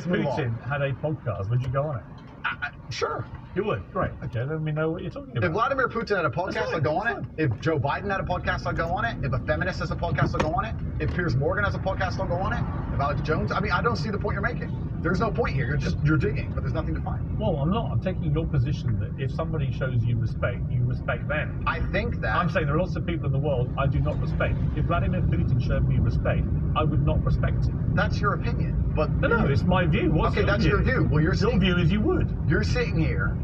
Putin had a podcast, would you go on it? Sure. You would? Great. Okay, then we know what you're talking about. If Vladimir Putin had a podcast, I'd go on it. If Joe Biden had a podcast, I'd go on it. If a feminist has a podcast, I'll go on it. If Piers Morgan has a podcast, I'll go on it. If Alex Jones, I mean, I don't see the point you're making. There's no point here. You're digging, but there's nothing to find. Well, I'm not. I'm taking your position that if somebody shows you respect them. I think that... I'm saying there are lots of people in the world I do not respect. If Vladimir Putin showed me respect, I would not respect him. That's your opinion, but... No, it's my view. What's okay, that's your view. Well, your view is you would. You're sitting here,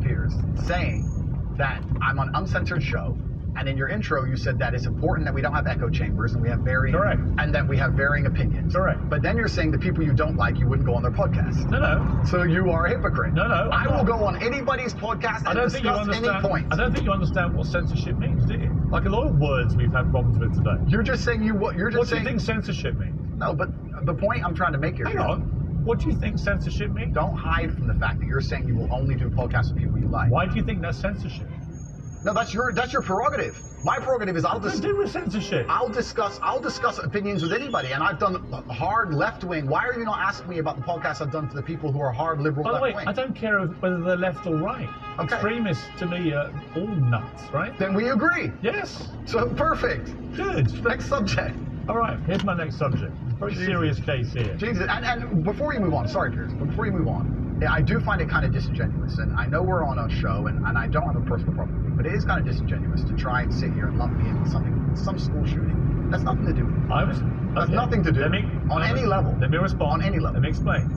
Piers, saying that I'm on uncensored show, and in your intro you said that it's important that we don't have echo chambers and we have varying... Correct. And that we have varying opinions. Correct. But then you're saying the people you don't like, you wouldn't go on their podcast. No. So you are a hypocrite. No. I will go on anybody's podcast and discuss any point. I don't think you understand what censorship means, do you? Like a lot of words we've had problems with today. You're just saying What do you think censorship means? No, but the point I'm trying to make here... Hang on. What do you think censorship means? Don't hide from the fact that you're saying you will only do podcasts with people you like. Why do you think that's censorship? No, that's your prerogative. My prerogative is What does it do with censorship? I'll discuss opinions with anybody, and I've done hard left wing. Why are you not asking me about the podcasts I've done for the people who are hard liberal left wing? By the way, I don't care whether they're left or right. Okay. Extremists to me are all nuts, right? Then we agree. Yes. So perfect. Good. Next subject. All right, here's my next subject. Very serious case here. Jesus, and before you move on, sorry, Piers, but before you move on, I do find it kind of disingenuous, and I know we're on a show, and I don't have a personal problem with you, but it is kind of disingenuous to try and sit here and lump me into some school shooting. That's nothing to do with it. That's nothing to do on any level. Let me respond. On any level. Let me explain.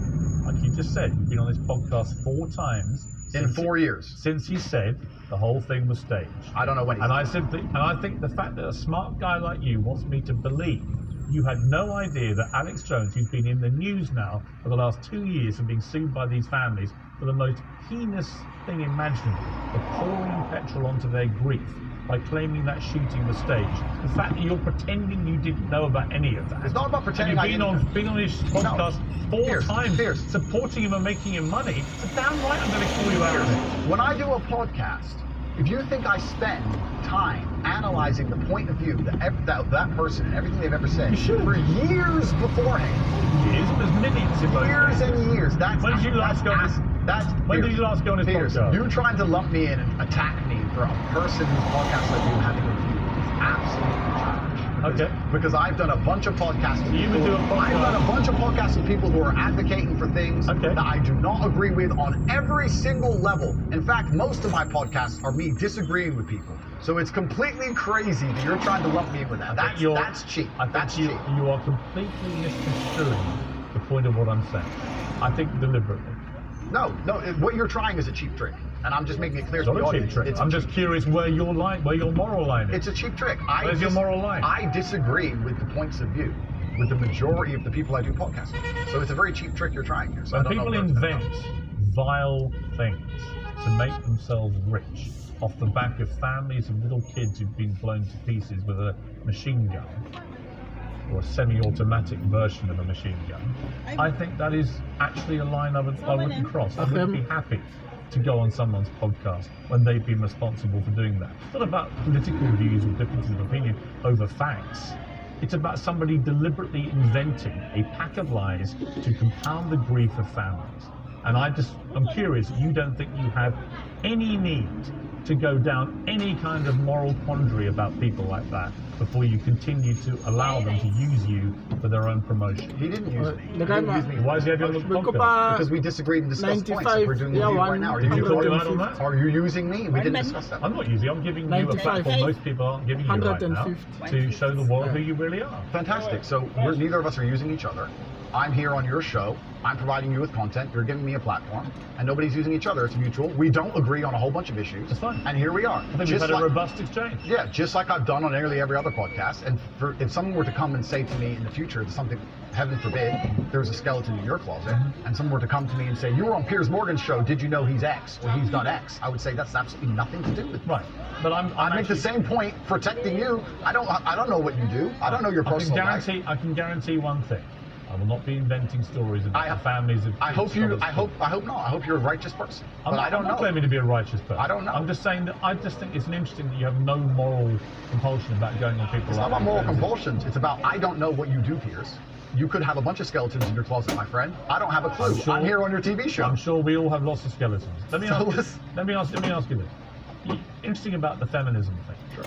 Like you just said, you've been on this podcast 4 times. In 4 years. Since you said the whole thing was staged. I don't know when. And I think the fact that a smart guy like you wants me to believe you had no idea that Alex Jones, who's been in the news now for the last 2 years and being sued by these families for the most heinous thing imaginable, of pouring petrol onto their grief by claiming that shooting was staged. The fact that you're pretending you didn't know about any of that. It's not about pretending. And you've been on his podcast 4 times, supporting him and making him money. So damn right I'm going to call you out on it. When I do a podcast, if you think I spend time analyzing the point of view that person and everything they've ever said for years beforehand. Years? There's minutes in those years and years. When did you last go on his podcast? You trying to lump me in and attack me for a person whose podcast I do having a view is absolutely trash. Because I've done a bunch of podcasts with people. I've done a bunch of podcasts with people who are advocating for things that I do not agree with on every single level. In fact, most of my podcasts are me disagreeing with people. So it's completely crazy that you're trying to lump me in with that. That's cheap. That's cheap. You are completely misconstruing the point of what I'm saying. I think deliberately. No, what you're trying is a cheap trick. And I'm just making it clear to the audience. I'm just curious where your moral line is. It's a cheap trick. Where's your moral line? I disagree with the points of view with the majority of the people I do podcasts with. So it's a very cheap trick you're trying here. So when people invent vile things to make themselves rich off the back of families of little kids who've been blown to pieces with a machine gun, or a semi-automatic version of a machine gun, I think that is actually a line I wouldn't cross. I wouldn't be happy to go on someone's podcast when they've been responsible for doing that. It's not about political views or differences of opinion over facts. It's about somebody deliberately inventing a pack of lies to compound the grief of families. And I'm curious, you don't think you have any need to go down any kind of moral quandary about people like that before you continue to allow them to use you for their own promotion. He didn't use me. Why is he having a podcast? Because we disagreed and discussed points. We're doing the review right now. Are you using me? We didn't discuss that. I'm not using you. I'm giving you a platform most people aren't giving you right now to show the world who you really are. Fantastic. So neither of us are using each other. I'm here on your show. I'm providing you with content. You're giving me a platform. And nobody's using each other. It's mutual. We don't agree on a whole bunch of issues. That's fine. And here we are. I think we've had a robust exchange. Yeah, just like I've done on nearly every other podcast. And if someone were to come and say to me in the future something, heaven forbid, there's a skeleton in your closet, and someone were to come to me and say, you were on Piers Morgan's show, did you know he's X, or he's done X? I would say that's absolutely nothing to do with it. Right. But I make the same point protecting you. I don't know what you do. I don't know your personal life. I can guarantee one thing. I will not be inventing stories about the families of. I hope not. I hope you're a righteous person. But I don't know. I'm not claiming to be a righteous person. I don't know. I'm just saying that I just think it's interesting that you have no moral compulsion about going on people. It's not about moral compulsions. It's about I don't know what you do, Piers. You could have a bunch of skeletons in your closet, my friend. I don't have a clue. I'm here on your TV show. I'm sure we all have lots of skeletons. Let me ask you this. Interesting about the feminism thing. Sure.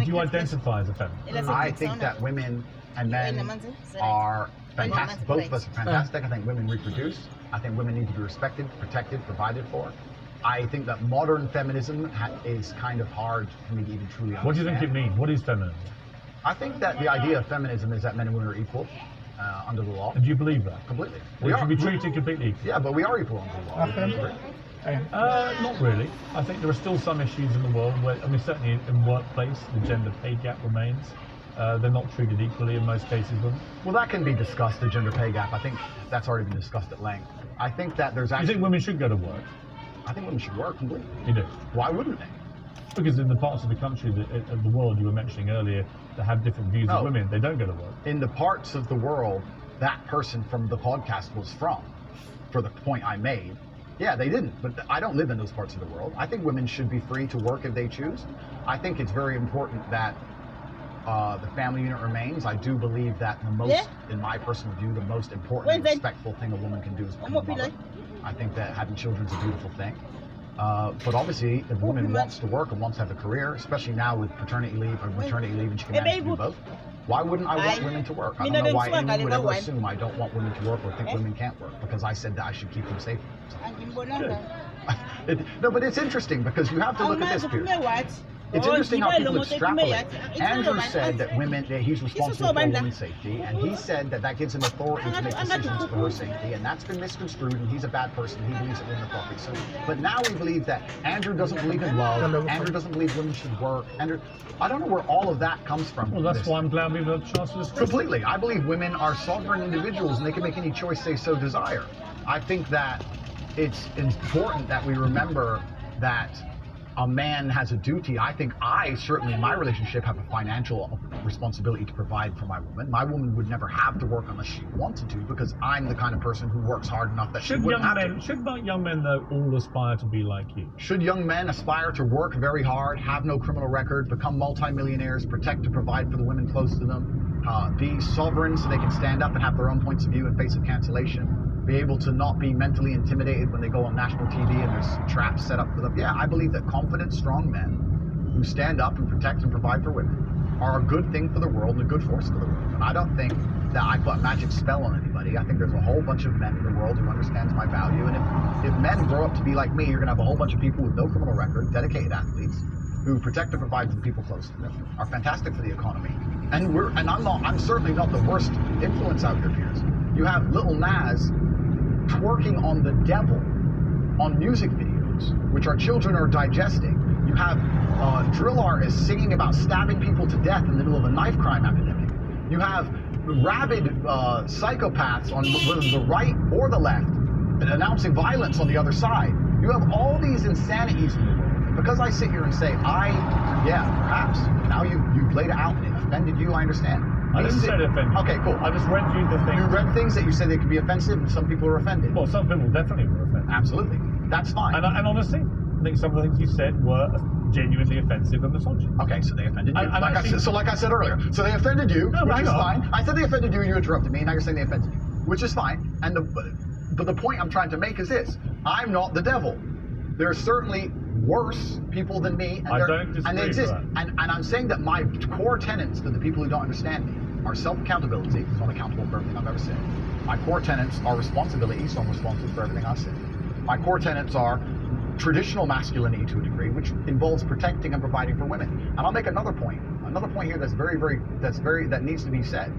Do you identify as a feminist? I think that women and men are fantastic. Both of us are fantastic. I think women reproduce. I think women need to be respected, protected, provided for. I think that modern feminism is kind of hard for me to even truly understand. What do you think it means? What is feminism? I think that the idea of feminism is that men and women are equal under the law. And do you believe that? Completely. We should be treated completely equal. Yeah, but we are equal under the law. Not really. I think there are still some issues in the world where, I mean, certainly in workplace, the gender pay gap remains. They're not treated equally in most cases. Well, that can be discussed, the gender pay gap. I think that's already been discussed at length. I think that there's actually... You think women should go to work? I think women should work completely. You do? Why wouldn't they? Because in the parts of the country, of the world you were mentioning earlier, that have different views of women, they don't go to work. In the parts of the world that person from the podcast was from, for the point I made, yeah, they didn't. But I don't live in those parts of the world. I think women should be free to work if they choose. I think it's very important that the family unit remains. I do believe that the most, in my personal view, the most important and respectful thing a woman can do is become a mother. I think that having children is a beautiful thing. But obviously, if a woman wants to work and wants to have a career, especially now with paternity leave or maternity leave, and she can manage to do both, why wouldn't I want women to work? I don't know why anyone would ever assume I don't want women to work or think women can't work, because I said that I should keep them safe. No, but it's interesting because you have to look at this, Piers. It's interesting how people extrapolate. Andrew said that he's responsible for women's safety, and he said that gives him authority to make decisions for her safety, and that's been misconstrued, and he's a bad person. He believes that women are property. So, but now we believe that Andrew doesn't believe in love. Andrew doesn't believe women should work. Andrew, I don't know where all of that comes from. Well, that's why I'm glad we've had a chance to discuss. Completely. I believe women are sovereign individuals, and they can make any choice they so desire. I think that it's important that we remember that a man has a duty. I think I certainly in my relationship have a financial responsibility to provide for my woman. My woman would never have to work unless she wanted to, because I'm the kind of person who works hard enough that she wouldn't have to. Should young men though all aspire to be like you? Should young men aspire to work very hard, have no criminal record, become multimillionaires, protect and provide for the women close to them, be sovereign so they can stand up and have their own points of view in face of cancellation, be able to not be mentally intimidated when they go on national TV and there's traps set up for them. Yeah, I believe that confident, strong men who stand up and protect and provide for women are a good thing for the world and a good force for the world. And I don't think that I put a magic spell on anybody. I think there's a whole bunch of men in the world who understands my value. And if men grow up to be like me, you're gonna have a whole bunch of people with no criminal record, dedicated athletes, who protect and provide for the people close to them, are fantastic for the economy. And I'm certainly not the worst influence out here, Piers. You have Little Nas twerking on the devil on music videos, which our children are digesting. You have drill artists singing about stabbing people to death in the middle of a knife crime epidemic. You have rabid psychopaths on whether the right or the left announcing violence on the other side. You have all these insanities in the world. And because I sit here and say, perhaps, now you've laid it out and it offended you, I understand. I didn't say it offended. Okay, cool. I just read you the things. You read things that you said they could be offensive, and some people are offended. Well, some people definitely were offended. Absolutely. That's fine. And honestly, I think some of the things you said were genuinely offensive and misogynist. Okay, so they offended you. Like I said earlier, so they offended you, which is fine. I said they offended you, you interrupted me, and now you're saying they offended you, which is fine. But the point I'm trying to make is this: I'm not the devil. There are certainly worse people than me, and they exist. And I'm saying that my core tenets for the people who don't understand me are self-accountability, because I'm accountable for everything I've ever said. My core tenets are responsibility, so I'm responsible for everything I say. My core tenets are traditional masculinity to a degree, which involves protecting and providing for women. And I'll make another point here that needs to be said.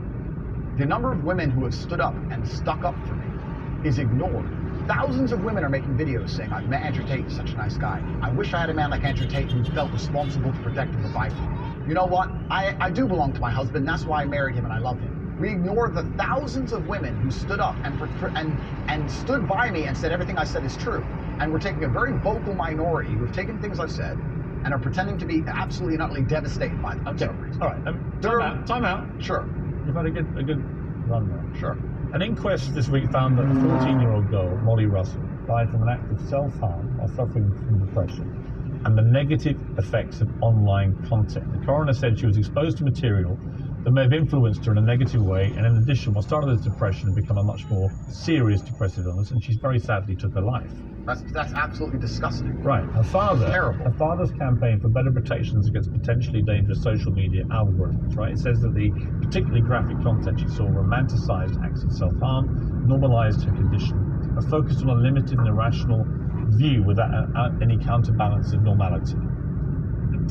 The number of women who have stood up and stuck up for me is ignored. Thousands of women are making videos saying, I've met Andrew Tate, he's such a nice guy. I wish I had a man like Andrew Tate who felt responsible to protect and provide for me. You know what? I do belong to my husband, that's why I married him and I love him. We ignore the thousands of women who stood up and stood by me and said everything I said is true. And we're taking a very vocal minority who have taken things I've said and are pretending to be absolutely and utterly devastated by them. Okay, all right. Time out. Sure. You've had a good run there. Sure. An inquest this week found that a 14-year-old girl, Molly Russell, died from an act of self-harm while suffering from depression and the negative effects of online content. The coroner said she was exposed to material that may have influenced her in a negative way, and in addition, what started as depression and become a much more serious depressive illness, and she's very sadly took her life. That's absolutely disgusting. Right. Her father's campaign for better protections against potentially dangerous social media algorithms, right? It says that the particularly graphic content she saw romanticized acts of self-harm, normalized her condition, and focused on a limited and irrational view without any counterbalance of normality.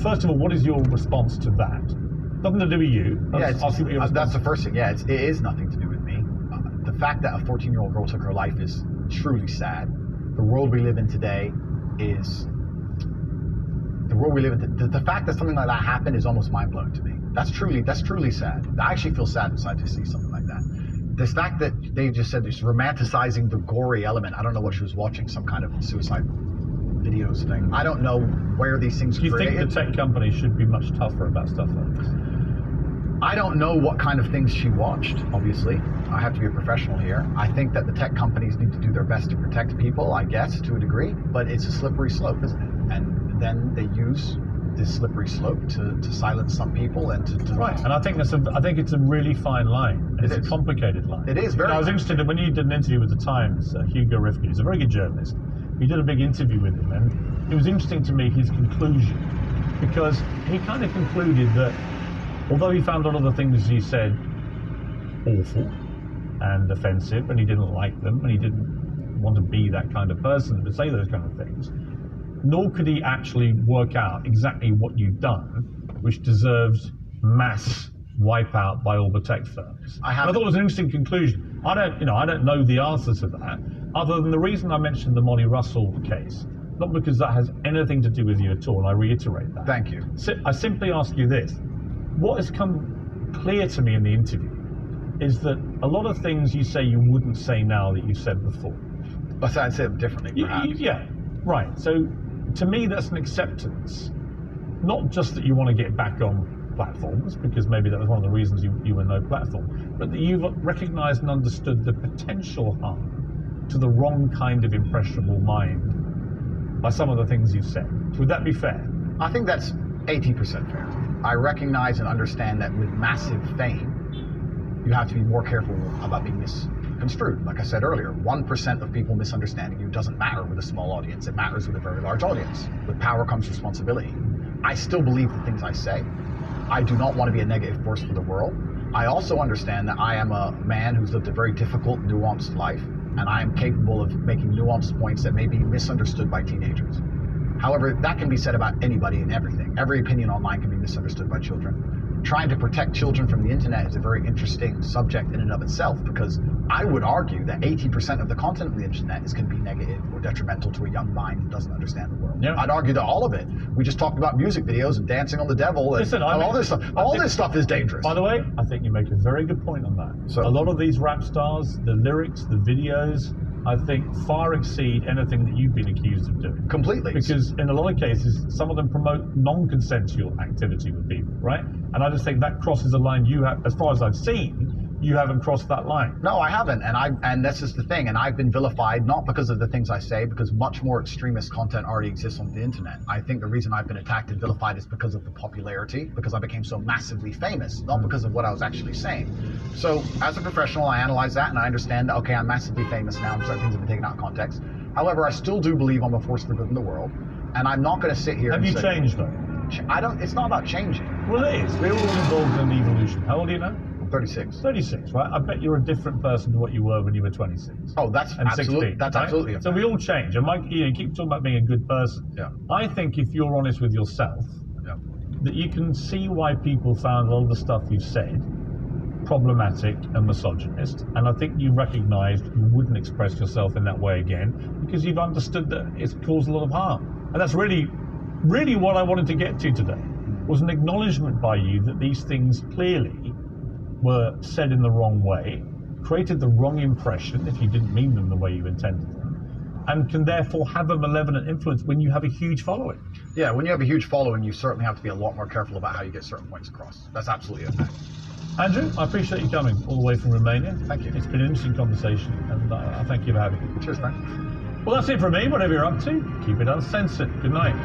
First of all, what is your response to that? Nothing to do with you. That's the first thing. Yeah, it is nothing to do with me. The fact that a 14-year-old girl took her life is truly sad. The world we live in today is the fact that something like that happened is almost mind-blowing to me. That's truly sad. I actually feel sad inside to see something like that. The fact that they just said it's romanticizing the gory element. I don't know what she was watching, some kind of suicide videos thing. I don't know where these things are created. Do you think the tech companies should be much tougher about stuff like this? I don't know what kind of things she watched, obviously. I have to be a professional here. I think that the tech companies need to do their best to protect people, I guess, to a degree, but it's a slippery slope, isn't it? And then they use this slippery slope to silence some people and to right. And I think it's a really fine line. It's a complicated line. It is very. I was interested when you did an interview with the Times. Hugo Rifkin, he's a very good journalist. We did a big interview with him, and it was interesting to me his conclusion, because he kind of concluded that although he found a lot of the things you said awful and offensive, and he didn't like them, and he didn't want to be that kind of person to say those kind of things, nor could he actually work out exactly what you've done, which deserves mass wipeout by all the tech firms. I thought it was an interesting conclusion. I don't know the answer to that, other than the reason I mentioned the Molly Russell case, not because that has anything to do with you at all, and I reiterate that. Thank you. I simply ask you this. What has come clear to me in the interview is that a lot of things you say you wouldn't say now that you said before. But I'd say them differently, perhaps. Yeah, right. So to me, that's an acceptance. Not just that you want to get back on platforms, because maybe that was one of the reasons you were no platform, but that you've recognized and understood the potential harm to the wrong kind of impressionable mind by some of the things you've said. Would that be fair? I think that's 80% fair. I recognize and understand that with massive fame, you have to be more careful about being misconstrued. Like I said earlier, 1% of people misunderstanding you doesn't matter with a small audience. It matters with a very large audience. With power comes responsibility. I still believe the things I say. I do not want to be a negative force for the world. I also understand that I am a man who's lived a very difficult, nuanced life, and I am capable of making nuanced points that may be misunderstood by teenagers. However, that can be said about anybody and everything. Every opinion online can be misunderstood by children. Trying to protect children from the internet is a very interesting subject in and of itself, because I would argue that 80% of the content on the internet is going to be negative or detrimental to a young mind who doesn't understand the world. Yeah. I'd argue that all of it. We just talked about music videos and dancing on the devil and all this stuff. This stuff is dangerous. By the way, I think you make a very good point on that. So, a lot of these rap stars, the lyrics, the videos, I think far exceed anything that you've been accused of doing. Completely. Because in a lot of cases, some of them promote non-consensual activity with people, right? And I just think that crosses a line you have, as far as I've seen, you haven't crossed that line. No, I haven't, and that's just the thing. And I've been vilified not because of the things I say, because much more extremist content already exists on the internet. I think the reason I've been attacked and vilified is because of the popularity, because I became so massively famous, not because of what I was actually saying. So as a professional, I analyze that and I understand that, okay, I'm massively famous now, and certain things have been taken out of context. However, I still do believe I'm a force for good in the world, and I'm not going to sit here and say... Have you changed though? It's not about changing. Well, it is. We're all involved in evolution. How old are you now? 36. 36, right? I bet you're a different person to what you were when you were 26. Oh, that's absolutely. That's right? Absolutely. So we all change. And Mike, you keep talking about being a good person. Yeah. I think if you're honest with yourself, that you can see why people found a lot of the stuff you've said problematic and misogynist. And I think you recognised you wouldn't express yourself in that way again because you've understood that it's caused a lot of harm. And that's really what I wanted to get to today, was an acknowledgement by you that these things clearly were said in the wrong way, created the wrong impression if you didn't mean them the way you intended them, and can therefore have a malevolent influence when you have a huge following. Yeah, when you have a huge following, you certainly have to be a lot more careful about how you get certain points across. That's absolutely a fact. Andrew, I appreciate you coming all the way from Romania. Thank you. It's been an interesting conversation, and I thank you for having me. Cheers, man. Well, that's it from me. Whatever you're up to, keep it uncensored. Good night.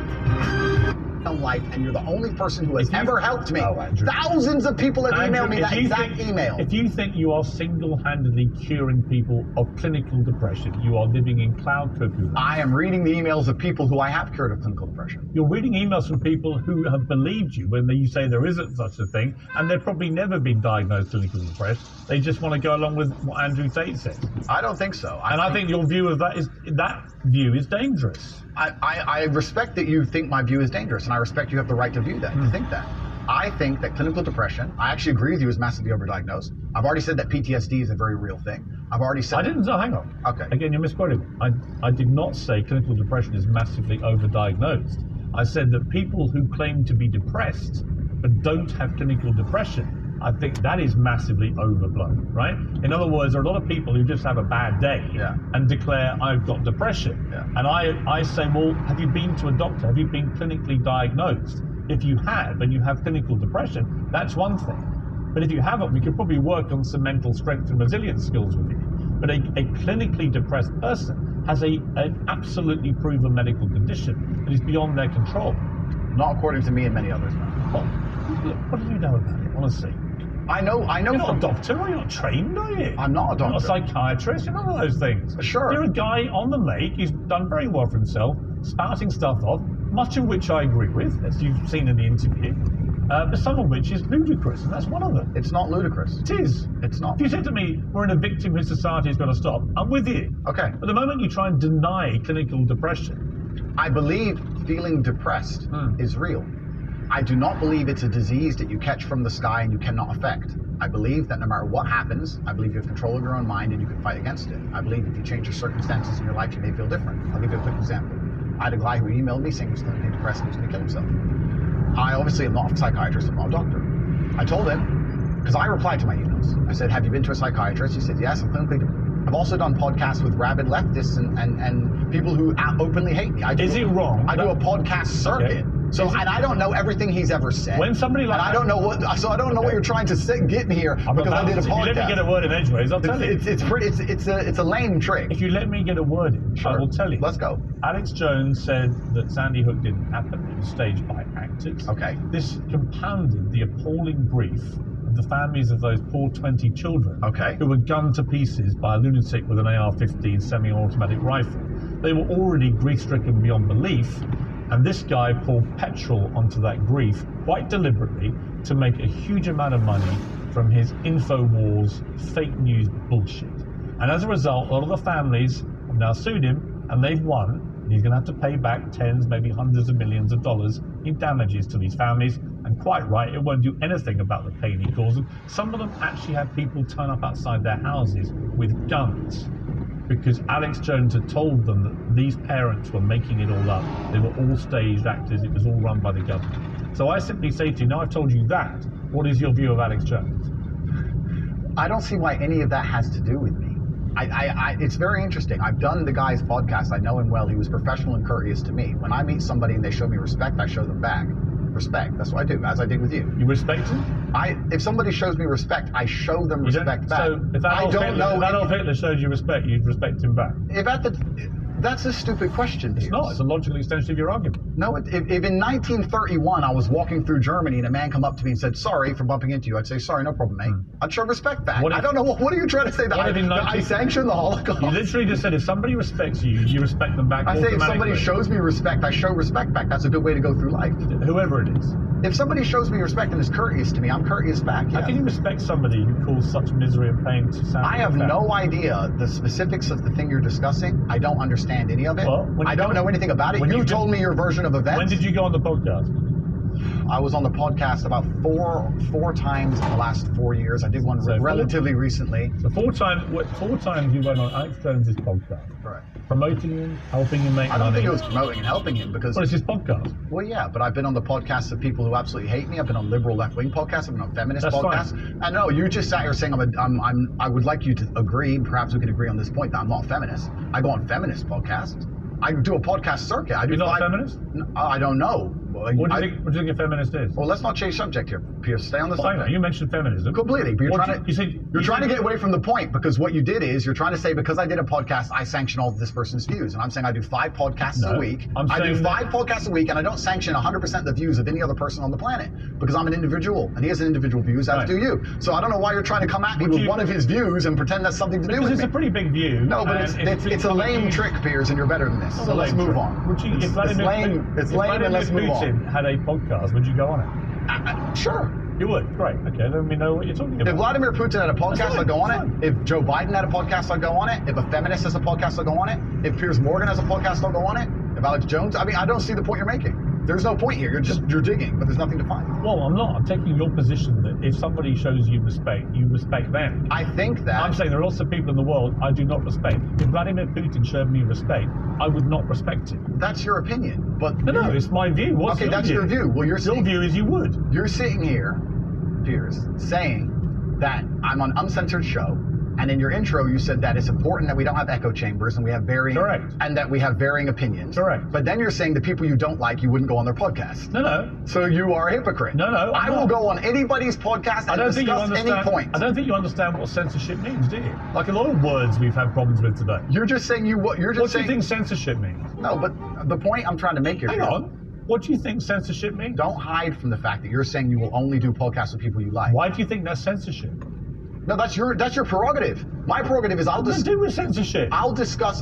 life, and you're the only person who has ever helped me. Oh, Andrew. Thousands of people have emailed me that exact email. If you think you are single-handedly curing people of clinical depression, you are living in cloud cuckoo land. I am reading the emails of people who I have cured of clinical depression. You're reading emails from people who have believed you when you say there isn't such a thing, and they've probably never been diagnosed clinically depressed. They just want to go along with what Andrew Tate said. I don't think so. I think your view of that is dangerous. I respect that you think my view is dangerous, and I respect you have the right to view that, to think that. I think that clinical depression, I actually agree with you, is massively overdiagnosed. I've already said that PTSD is a very real thing. I've already said... hang on. Okay. Again, you're misquoting. I did not say clinical depression is massively overdiagnosed. I said that people who claim to be depressed but don't have clinical depression, I think that is massively overblown, right? In other words, there are a lot of people who just have a bad day and declare, I've got depression. Yeah. And I say, well, have you been to a doctor? Have you been clinically diagnosed? If you have, and you have clinical depression, that's one thing. But if you haven't, we could probably work on some mental strength and resilience skills with you. But a clinically depressed person has an absolutely proven medical condition that is beyond their control. Not according to me and many others. Well, look, what do you know about it, honestly? I know. You're not a doctor, or you're not trained, are you? I'm not a doctor. You're not a psychiatrist, you're none of those things. Sure. You're a guy on the make, he's done very well for himself, spouting stuff off, much of which I agree with, as you've seen in the interview, but some of which is ludicrous, and that's one of them. It's not ludicrous. It is. It's not. If you said to me, we're in a victimhood society, it's got to stop, I'm with you. Okay. But the moment you try and deny clinical depression... I believe feeling depressed is real. I do not believe it's a disease that you catch from the sky and you cannot affect. I believe that no matter what happens, I believe you have control of your own mind and you can fight against it. I believe if you change your circumstances in your life, you may feel different. I'll give you a quick example. I had a guy who emailed me saying he was clinically depressed and he was going to kill himself. I obviously am not a psychiatrist, I'm not a doctor. I told him, because I replied to my emails. I said, have you been to a psychiatrist? He said, yes, I'm clinically depressed. I've also done podcasts with rabid leftists and people who openly hate me. Is it wrong? I do a podcast circuit. Okay. So, and I don't know everything he's ever said. When somebody like I don't know what you're trying to get me here because I did a podcast. If you let me get a word in edgeways, I'll tell you. It's a lame trick. If you let me get a word in, I will tell you. Let's go. Alex Jones said that Sandy Hook didn't happen. It was staged by actors. Okay. This compounded the appalling grief of the families of those poor 20 children who were gunned to pieces by a lunatic with an AR-15 semi-automatic rifle. They were already grief-stricken beyond belief. And this guy poured petrol onto that grief quite deliberately to make a huge amount of money from his InfoWars fake news bullshit. And as a result, a lot of the families have now sued him, and they've won. And he's going to have to pay back tens, maybe hundreds of millions of dollars in damages to these families. And quite right, it won't do anything about the pain he caused them. Some of them actually had people turn up outside their houses with guns, because Alex Jones had told them that these parents were making it all up. They were all staged actors. It was all run by the government. So I simply say to you, now I've told you that, what is your view of Alex Jones? I don't see why any of that has to do with me. It's very interesting. I've done the guy's podcast. I know him well. He was professional and courteous to me. When I meet somebody and they show me respect, I show them back. Respect. That's what I do, as I did with you. You respect him? If somebody shows me respect, I show them respect back. So if Adolf Hitler showed you respect, you'd respect him back? That's a stupid question. It's not. It's a logical extension of your argument. No, if in 1931 I was walking through Germany and a man come up to me and said, sorry for bumping into you, I'd say, sorry, no problem, mate. I'd show respect back. I don't know, what are you trying to say? That I sanction the Holocaust? You literally just said if somebody respects you, you respect them back. I say if somebody shows me respect, I show respect back. That's a good way to go through life. Whoever it is. If somebody shows me respect and is courteous to me, I'm courteous back. How can you respect somebody who caused such misery and pain to Sandy? I have no idea the specifics of the thing you're discussing. I don't understand any of it. Well, I don't know anything about it. You told me your version of events. When did you go on the podcast? I was on the podcast about four times in the last 4 years. I did one relatively recently. So four times you went on Alex Jones' podcast. Right. Promoting him, helping him make money. I don't think it was promoting and helping him because... Well, it's his podcast. Well, yeah, but I've been on the podcasts of people who absolutely hate me. I've been on liberal left-wing podcasts. I've been on feminist podcasts. Fine. And no, you just sat here saying I would like you to agree, perhaps we can agree on this point, that I'm not a feminist. I go on feminist podcasts. I do a podcast circuit. You're not a feminist? I don't know. What do you think a feminist is? Well, let's not change subject here, Pierce. Stay on the Fine, subject. you mentioned feminism. Completely, but you're trying to get away from the point, because what you did is you're trying to say, because I did a podcast, I sanction all of this person's views. And I'm saying I do 5 podcasts a week. I do 5 podcasts a week, and I don't sanction 100% of the views of any other person on the planet, because I'm an individual, and he has an individual views, as do you. So I don't know why you're trying to come at me with one of his views and pretend that's something to do with me. It's a pretty big view. No, but it's a lame trick, Piers, and you're better than this. So let's move on. It's lame, and let's move on. Had a podcast, would you go on it? Sure. You would? Great. Okay, then we know what you're talking about. If Vladimir Putin had a podcast, I'd go on it. If Joe Biden had a podcast, I'd go on it. If a feminist has a podcast, I'll go on it. If Piers Morgan has a podcast, I'll go on it. If Alex Jones, I don't see the point you're making. There's no point here. You're digging, but there's nothing to find. Well, I'm not. I'm taking your position that if somebody shows you respect them. I think that... I'm saying there are lots of people in the world I do not respect. If Vladimir Putin showed me respect, I would not respect him. That's your opinion, but... No, it's my view. What's okay, that's your view. Well, your view is you would. You're sitting here, Piers, saying that I'm on uncensored show, and in your intro you said that it's important that we don't have echo chambers and we have varying... Correct. And that we have varying opinions. Correct. But then you're saying the people you don't like, you wouldn't go on their podcast. No. So you are a hypocrite. No, I will go on anybody's podcast and discuss any point. I don't think you understand what censorship means, do you? Like a lot of words we've had problems with today. You're just saying What do you think censorship means? No, but the point I'm trying to make here... Hang on. What do you think censorship means? Don't hide from the fact that you're saying you will only do podcasts with people you like. Why do you think that's censorship? No, that's your prerogative. My prerogative is What does it do with censorship? I'll discuss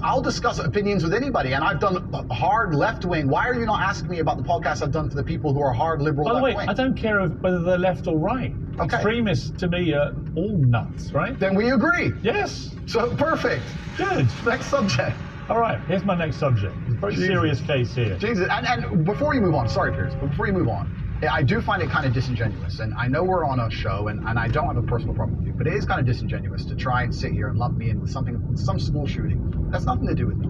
opinions with anybody, and I've done hard left wing. Why are you not asking me about the podcasts I've done for the people who are hard liberal left wing? By the way, I don't care whether they're left or right. Okay. Extremists to me are all nuts, right? Then we agree. Yes. So perfect. Good. Next subject. All right, here's my next subject. It's a very serious case here. Jesus, and before you move on, sorry, Piers, but before you move on, I do find it kind of disingenuous, and I know we're on a show, and I don't have a personal problem with you, but it is kind of disingenuous to try and sit here and lump me in with some school shooting. That's nothing to do with me.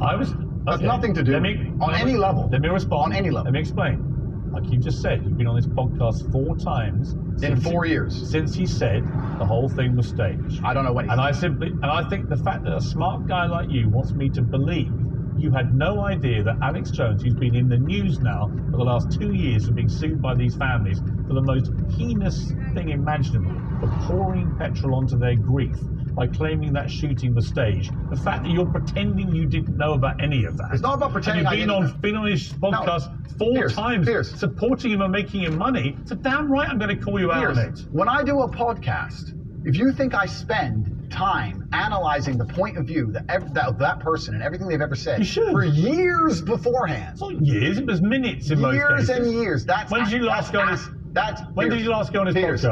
That's nothing to do on any level. Let me respond. On any level. Let me explain. Like you just said, you've been on this podcast 4 times. In 4 years. Since he said the whole thing was staged. I don't know what he said. And I think the fact that a smart guy like you wants me to believe you had no idea that Alex Jones, who's been in the news now for the last 2 years for being sued by these families for the most heinous thing imaginable, for pouring petrol onto their grief by claiming that shooting was staged. The fact that you're pretending you didn't know about any of that. It's not about pretending. And you've been on his podcast 4 times, supporting him and making him money. So damn right I'm going to call you out on it. When I do a podcast, if you think I spend time analyzing the point of view of that person and everything they've ever said for years beforehand. It's not years, it was minutes in most cases. Years and years. When did you last go on his podcast?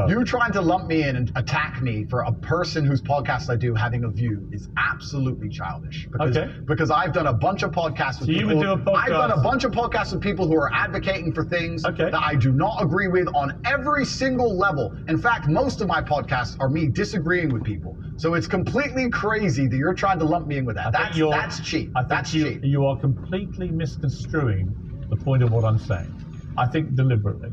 You trying to lump me in and attack me for a person whose podcast I do having a view is absolutely childish. Because I've done a bunch of podcasts with people. I've done a bunch of podcasts with people who are advocating for things that I do not agree with on every single level. In fact, most of my podcasts are me disagreeing with people. So it's completely crazy that you're trying to lump me in with that. That's cheap. That's cheap. You are completely misconstruing the point of what I'm saying. I think deliberately.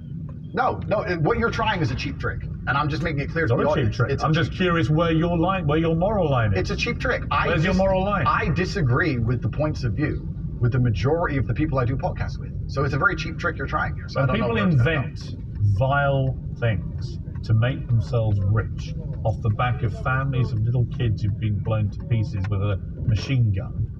No, what you're trying is a cheap trick, and I'm just making it clear to the audience. It's not a cheap trick. I'm just curious where your moral line is. It's a cheap trick. Where's your moral line? I disagree with the points of view with the majority of the people I do podcasts with. So it's a very cheap trick you're trying here. So when people invent vile things to make themselves rich off the back of families of little kids who've been blown to pieces with a machine gun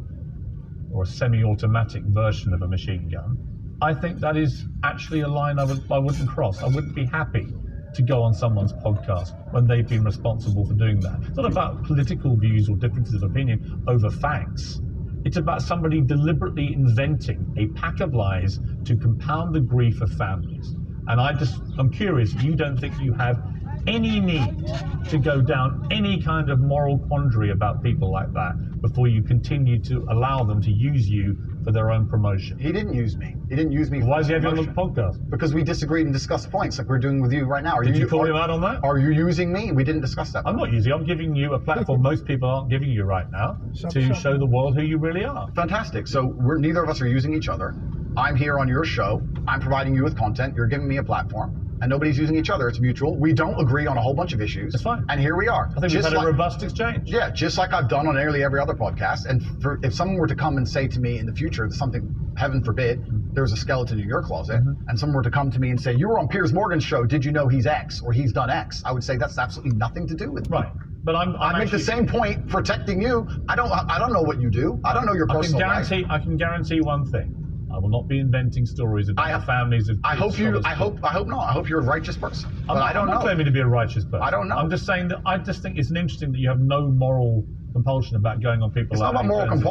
or a semi-automatic version of a machine gun, I think that is actually a line I wouldn't cross. I wouldn't be happy to go on someone's podcast when they've been responsible for doing that. It's not about political views or differences of opinion over facts. It's about somebody deliberately inventing a pack of lies to compound the grief of families. And I'm curious, you don't think you have any need to go down any kind of moral quandary about people like that before you continue to allow them to use you for their own promotion? He didn't use me. He didn't use me for Why is he having you on the podcast? Because we disagreed and discussed points like we're doing with you right now. Did you call him out on that? Are you using me? We didn't discuss that. I'm not using I'm giving you a platform most people aren't giving you right now to show the world who you really are. Fantastic. So neither of us are using each other. I'm here on your show. I'm providing you with content. You're giving me a platform. And nobody's using each other. It's mutual. We don't agree on a whole bunch of issues. That's fine. And here we are. I think we've had a robust exchange. Yeah, just like I've done on nearly every other podcast. And if someone were to come and say to me in the future something, heaven forbid, there's a skeleton in your closet, and someone were to come to me and say, you were on Piers Morgan's show, did you know he's X or he's done X? I would say that's absolutely nothing to do with me. Right. But I make the same point protecting you. I don't know what you do. I don't know your personal life. I can guarantee one thing. I will not be inventing stories about the families of. I hope not. I hope you're a righteous person. But I don't know. I'm not claiming to be a righteous person. I don't know. I'm just saying that I just think it's interesting that you have no moral compulsion about going on people. It's not about moral compulsion.